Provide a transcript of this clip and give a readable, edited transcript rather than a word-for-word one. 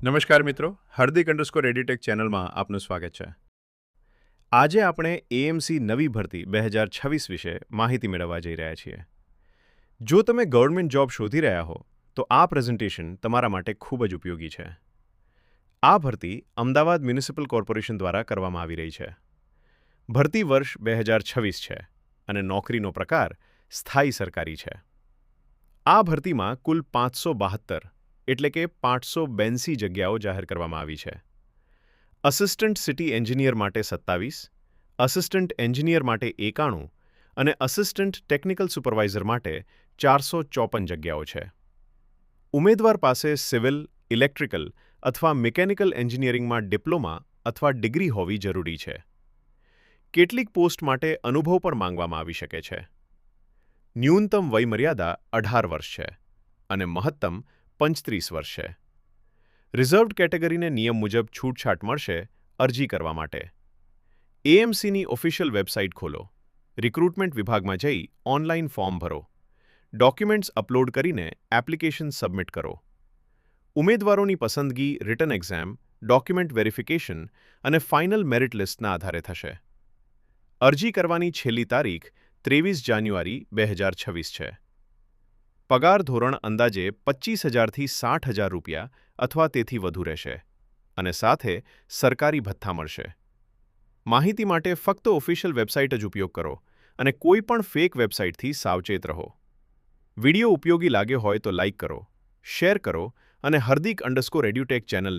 નમસ્કાર મિત્રો, હાર્દિક_એડ્યુટેક ચેનલમાં આપનું સ્વાગત છે. આજે આપણે એએમસી નવી ભરતી 2026 વિશે માહિતી મેળવવા જઈ રહ્યા છીએ. જો તમે ગવર્નમેન્ટ જોબ શોધી રહ્યા હો તો આ પ્રેઝન્ટેશન તમારા માટે ખૂબ જ ઉપયોગી છે. આ ભરતી અમદાવાદ મ્યુનિસિપલ કોર્પોરેશન દ્વારા કરવામાં આવી રહી છે. ભરતી વર્ષ 2026 છે અને નોકરીનો પ્રકાર સ્થાયી સરકારી છે. આ ભરતીમાં કુલ 572 એટલે કે 582 જગ્યાઓ જાહેર કરવામાં આવી છે. અસિસ્ટન્ટ સિટી એન્જિનિયર માટે 27, અસિસ્ટન્ટ એન્જિનિયર માટે 91 અને અસિસ્ટન્ટ ટેકનિકલ સુપરવાઇઝર માટે 454 જગ્યાઓ છે. ઉમેદવાર પાસે સિવિલ, ઇલેક્ટ્રિકલ અથવા મિકેનિકલ એન્જિનિયરિંગમાં ડિપ્લોમા અથવા ડિગ્રી હોવી જરૂરી છે. કેટલીક પોસ્ટ માટે અનુભવ પણ માંગવામાં આવી શકે છે. ન્યૂનતમ વયમર્યાદા 18 વર્ષ છે અને મહત્તમ 35 વર્ષ છે. રિઝર્વ્ડ કેટેગરીને નિયમ મુજબ છૂટછાટ મળશે અરજી કરવા માટે. એએમસીની ઓફિશિયલ વેબસાઇટ ખોલો, રિક્રુટમેન્ટ વિભાગમાં જઈ ઓનલાઈન ફોર્મ ભરો, ડોક્યુમેન્ટ્સ અપલોડ કરીને એપ્લિકેશન સબમિટ કરો. ઉમેદવારોની પસંદગી રિટન એક્ઝામ, ડોક્યુમેન્ટ વેરિફિકેશન અને ફાઇનલ મેરિટ લિસ્ટના આધારે થશે. અરજી કરવાની છેલ્લી તારીખ 23 જાન્યુઆરી 2026 છે. પગાર ધોરણ અંદાજે 25,000થી 60,000 રૂપિયા અથવા તેથી વધુ રહેશે અને સાથે સરકારી ભથ્થા મળશે. માહિતી માટે ફક્ત ઓફિશિયલ વેબસાઇટ જ ઉપયોગ કરો અને કોઈ પણ ફેક વેબસાઇટથી સાવચેત રહો. વિડીયો ઉપયોગી લાગ્યો હોય તો લાઇક કરો, શેર કરો અને હાર્દિક_એડ્યુટેક ચેનલને